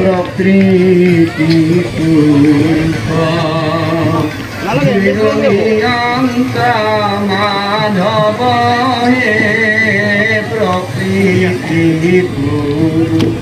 প্ৰকৃতি নিৰন্ত মাধব হে প্ৰকৃতি পুৰুষ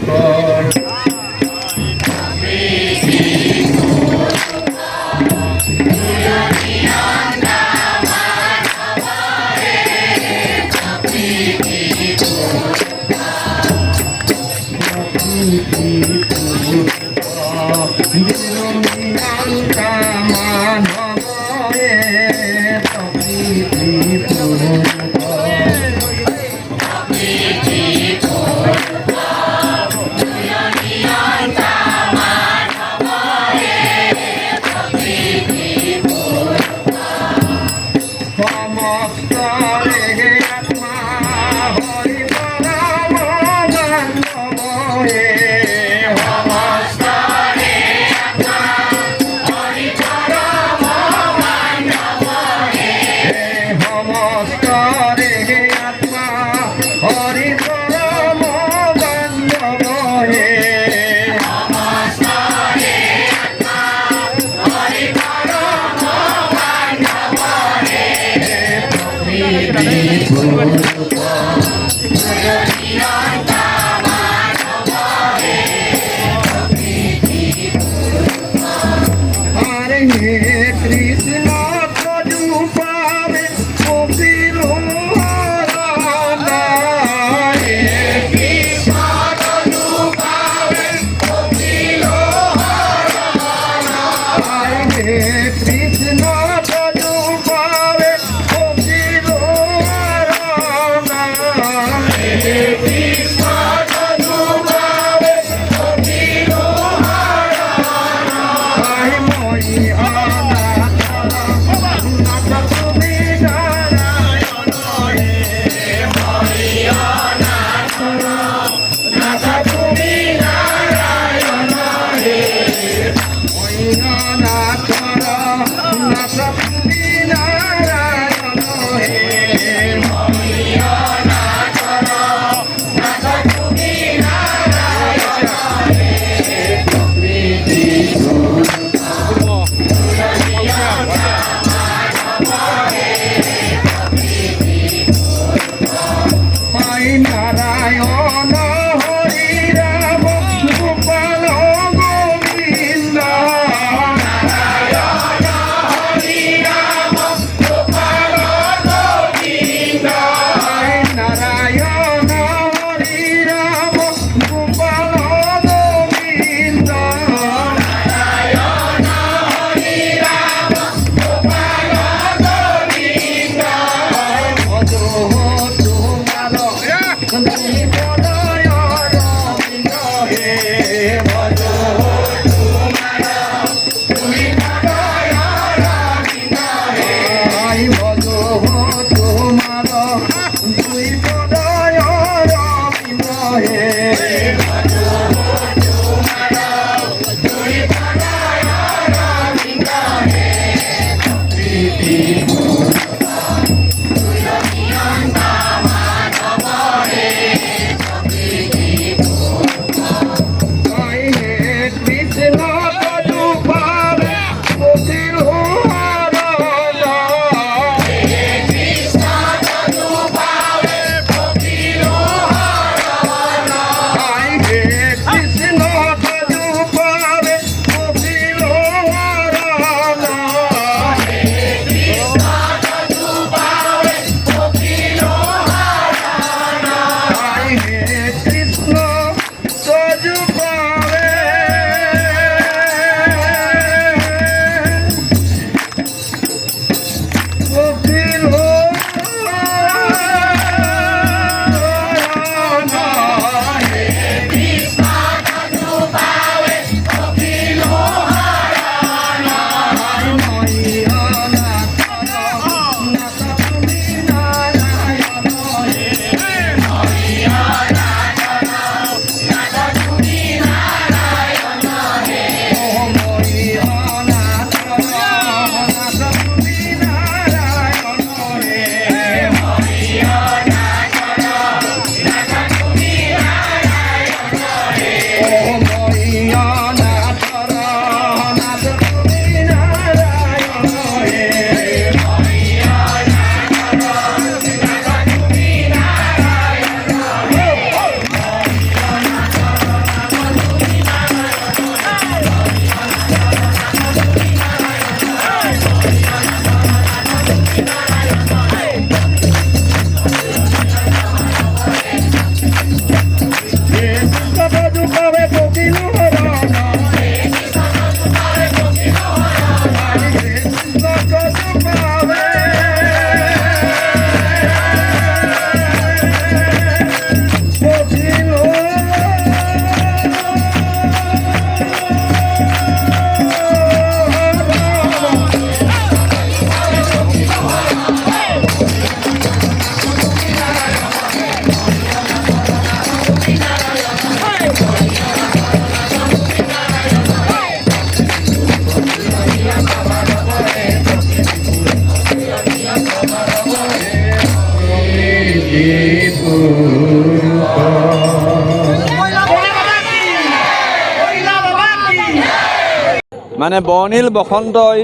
মানে বৰ্ণিল বসন্তই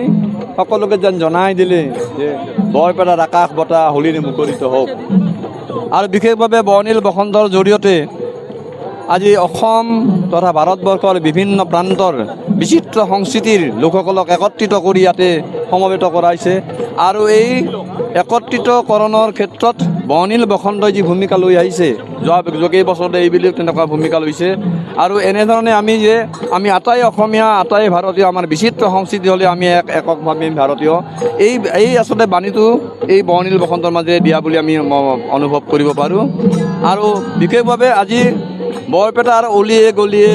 সকলোকে যেন জনাই দিলে যে বৰপেটাৰ আকাশ বতাহ হোলীৰে মুখৰিত হওক। আৰু বিশেষভাৱে বৰ্ণিল বসন্তৰ জৰিয়তে আজি অসম তথা ভাৰতবৰ্ষৰ বিভিন্ন প্ৰান্তৰ বিচিত্ৰ সংস্কৃতিৰ লোকসকলক একত্ৰিত কৰি ইয়াতে সমবেত কৰাইছে। আৰু এই একত্ৰিতকৰণৰ ক্ষেত্ৰত বৰ্ণিল বসন্তই যি ভূমিকা লৈ আহিছে, যোৱা কেইবছৰতে এইবুলিও তেনেকুৱা ভূমিকা লৈছে। আৰু এনেধৰণে আমি আটাই অসমীয়া, আটাই ভাৰতীয়, আমাৰ বিচিত্ৰ সংস্কৃতি হ'লে আমি এককভাৱে ভাৰতীয়। এই আচলতে বাণীটো এই বৰ্ণিল বসন্তৰ মাজেৰে দিয়া বুলি আমি অনুভৱ কৰিব পাৰোঁ। আৰু বিশেষভাৱে আজি বৰপেটাৰ অলিয়ে গলিয়ে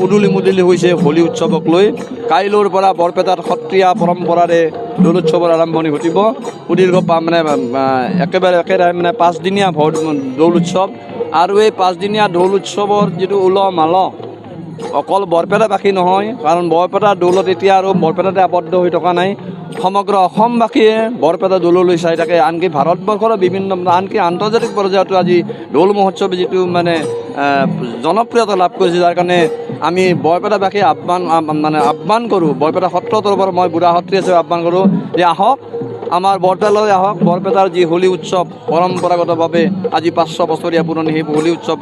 উদুলি মুদুলি হৈছে হোলী উৎসৱক লৈ। কাইলৈৰ পৰা বৰপেটাত সত্ৰীয়া পৰম্পৰাৰে দৌল উৎসৱৰ আৰম্ভণি ঘটিব। সুদীৰ্ঘ একেবাৰে 5দিনীয়া দৌল উৎসৱ। আৰু এই 5দিনীয়া দৌল উৎসৱৰ যিটো উলহ মালহ অকল বৰপেটাবাসী নহয়, কাৰণ বৰপেটাৰ দৌলত এতিয়া আৰু বৰপেটাতে আবদ্ধ হৈ থকা নাই, সমগ্ৰ অসমবাসীয়ে বৰপেটা দৌললৈ চাই থাকে। আনকি ভাৰতবৰ্ষৰ বিভিন্ন, আনকি আন্তৰ্জাতিক পৰ্যায়তো আজি দৌল মহোৎসৱে যিটো জনপ্ৰিয়তা লাভ কৰিছে, যাৰ কাৰণে আমি বৰপেটাবাসী আহ্বান কৰোঁ, বৰপেটা সত্ৰৰ তৰফৰ মই বুঢ়া সত্ৰী হিচাপে আহ্বান কৰোঁ যে আহক, আমাৰ বৰপেটালৈ আহক। বৰপেটাৰ যি হোলী উৎসৱ পৰম্পৰাগতভাৱে আজি 500 বছৰীয়া পুৰণি সেই হোলী উৎসৱ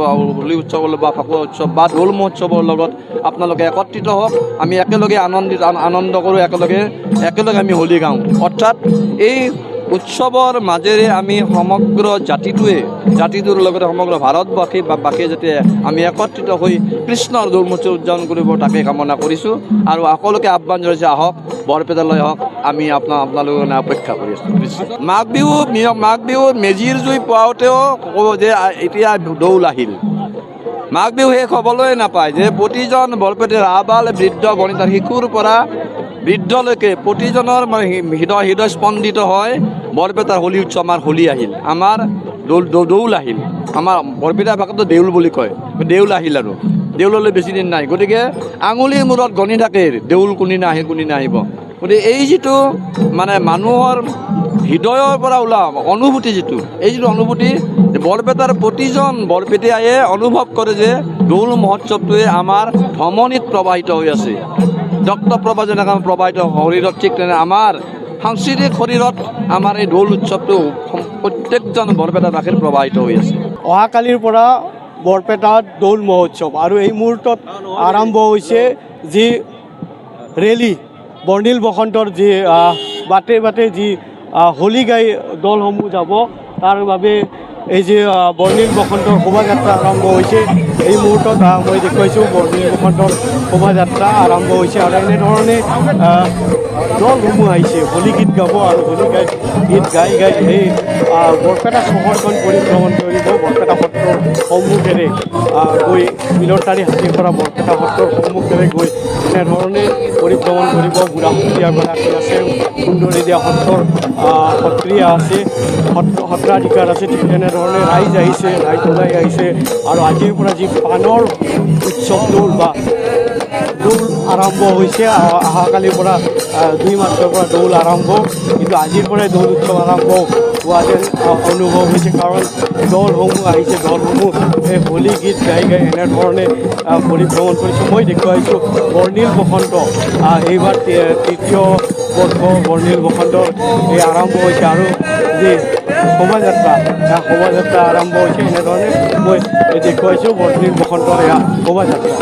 বা ফাকুৱা উৎসৱ বা দৌল মহোৎসৱৰ লগত আপোনালোকে একত্ৰিত হওক। আমি একেলগে আনন্দ কৰোঁ, একেলগে আমি হোলী গাওঁ। অৰ্থাৎ এই উৎসৱৰ মাজেৰে আমি সমগ্ৰ জাতিটোৰ লগতে সমগ্ৰ ভাৰতবাসীয়ে যাতে আমি একত্ৰিত হৈ কৃষ্ণৰ দৌল মহোৎসৱ উদযাপন কৰিব, তাকে কামনা কৰিছোঁ। আৰু সকলোকে আহ্বান জনাইছে, আহক বৰপেটালৈ আহক, আমি আপোনালোকৰ কাৰণে অপেক্ষা কৰি আছোঁ। মাঘ বিহুত মেজিৰ জুই পুৱাওঁতেও ক'ব যে এতিয়া দৌল আহিল। মাঘ বিহু শেষ হ'বলৈ নাপায় যে প্ৰতিজন বৰপেটাৰ আবাল বৃদ্ধ বনিতাৰ শিশুৰ পৰা বৃদ্ধলৈকে প্ৰতিজনৰ হৃদয় স্পন্দিত হয় বৰপেটাৰ হোলী উৎসৱ। আমাৰ হোলী আহিল, আমাৰ দৌল আহিল। আমাৰ বৰপেটা ভাষাতো দেউল বুলি কয়, দেউল আহিল। আৰু দেউললৈ বেছি দিন নাই, গতিকে আঙুলিৰ মূৰত গণি থাকে দেউল কোনদিনা আহিব। গতিকে এই যিটো মানুহৰ হৃদয়ৰ পৰা ওলোৱা অনুভূতি, এই যিটো অনুভূতি, বৰপেটাৰ প্ৰতিজন বৰপেটীয়ায়ে অনুভৱ কৰে যে দৌল মহোৎসৱটোৱে আমাৰ ধমনীত প্ৰবাহিত হৈ আছে। ৰক্তপ্ৰবাহ যেনেকৈ প্ৰবাহিত শৰীৰত, ঠিক তেনে আমাৰ সাংস্কৃতিক শৰীৰত আমাৰ এই দৌল উৎসৱটো প্ৰত্যেকজন বৰপেটাবাসীৰ প্ৰবাহিত হৈ আছে। অহাকালিৰ পৰা বৰপেটাত দৌল মহোৎসৱ, আৰু এই মুহূৰ্তত আৰম্ভ হৈছে যি ৰেলী, বৰ্ণিল বসন্তৰ যি বাটে যি হোলী গাই দলসমূহ যাব, তাৰ বাবে এই যে বৰ্ণিল বসন্তৰ শোভাযাত্ৰা আৰম্ভ হৈছে। এই মুহূৰ্তত মই দেখুৱাইছোঁ বৰ্ণিল বসন্তৰ শোভাযাত্ৰা আৰম্ভ হৈছে। আৰু এনেধৰণে দলসমূহ আহিছে হোলী গীত গাব, আৰু হোলী গীত গাই এই বৰপেটা চহৰখন পৰিভ্ৰমণ কৰিব। বৰপেটা সত্ৰৰ সন্মুখেৰে গৈ মিলতাৰী হাতীৰ পৰা বৰপেটা সত্ৰৰ সন্মুখেৰে গৈ এনেধৰণে পৰিভ্ৰমণ কৰিব। বুঢ়া সত্ৰীয়াগৰাকী আছে, সুন্দৰী দিয়া সত্ৰৰ সত্ৰীয়া আছে, সত্ৰাধিকাৰ আছে, ঠিক তেনেধৰণে ৰাইজ ওলাই আহিছে। আৰু আজিৰ পৰা যি পাণৰ উৎসৱ দৌল আৰম্ভ হৈছে, অহাকালিৰ পৰা 2 মাৰ্চৰ পৰা দৌল আৰম্ভ, কিন্তু আজিৰ পৰাই দৌল উৎসৱ আৰম্ভ হোৱা যেন অনুভৱ হৈছে। কাৰণ দলসমূহ আহিছে, দলসমূহ এই হোলী গীত গাই এনেধৰণে পৰিভ্ৰমণ কৰিছোঁ। মই দেখুৱাইছোঁ বৰ্ণিল বসন্ত, এইবাৰ 3য় বৰ্ষ বৰ্ণিল বসন্তৰ এই আৰম্ভ হৈছে। আৰু যি শোভাযাত্ৰা আৰম্ভ হৈছে, এনেধৰণে মই দেখুৱাইছোঁ বৰ্ণিল বসন্তৰ এয়া শোভাযাত্ৰা।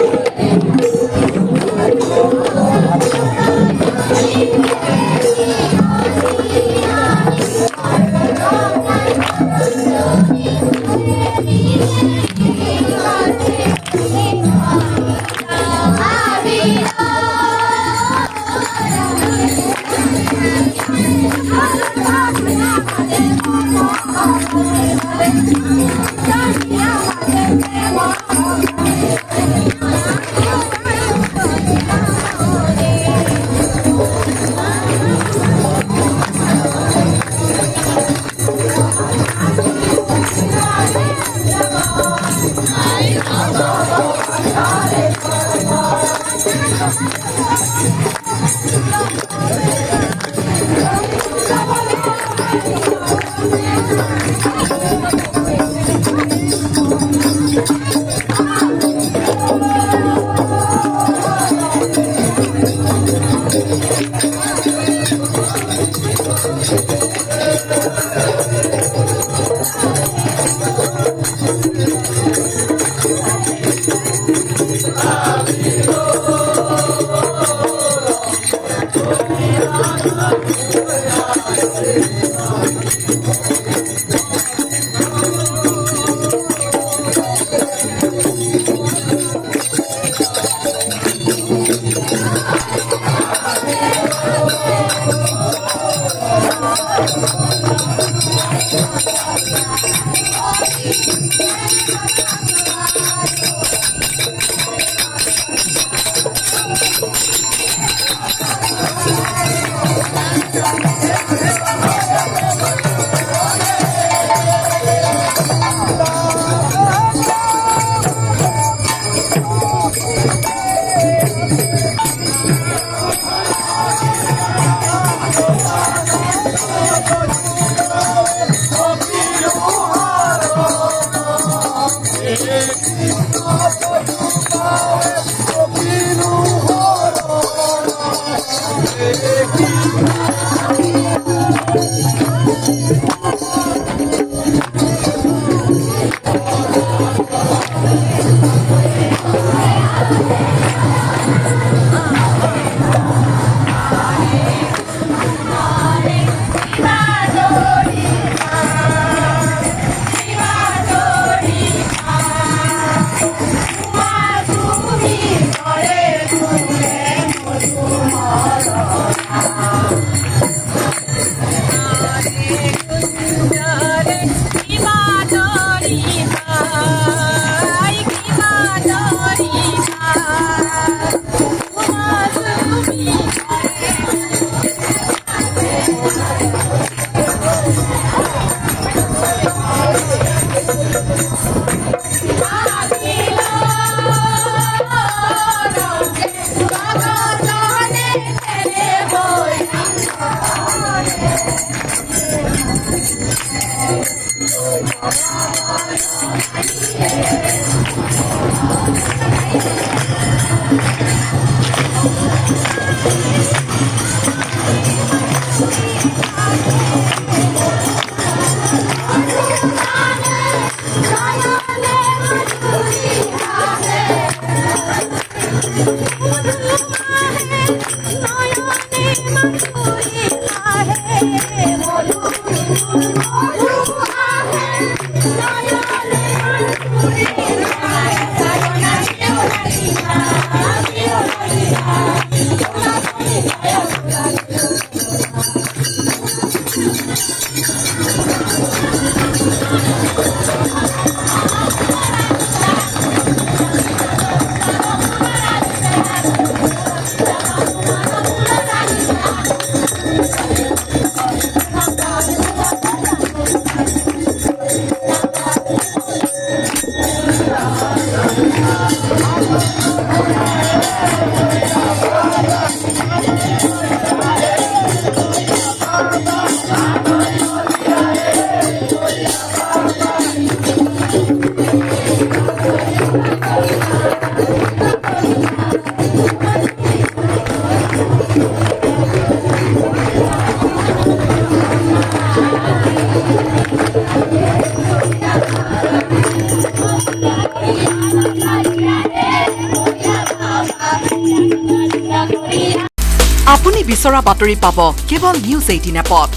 আপুনি বিচৰা বাতৰি পাব কেৱল নিউজ 18 এপত।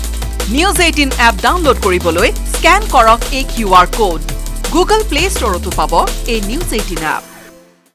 নিউজ 18 এপ ডাউনলোড কৰিবলৈ স্ক্যান কৰক এই QR কোড। গুগল প্লে ষ্টৰতো পাব এই নিউজ 18 এপ।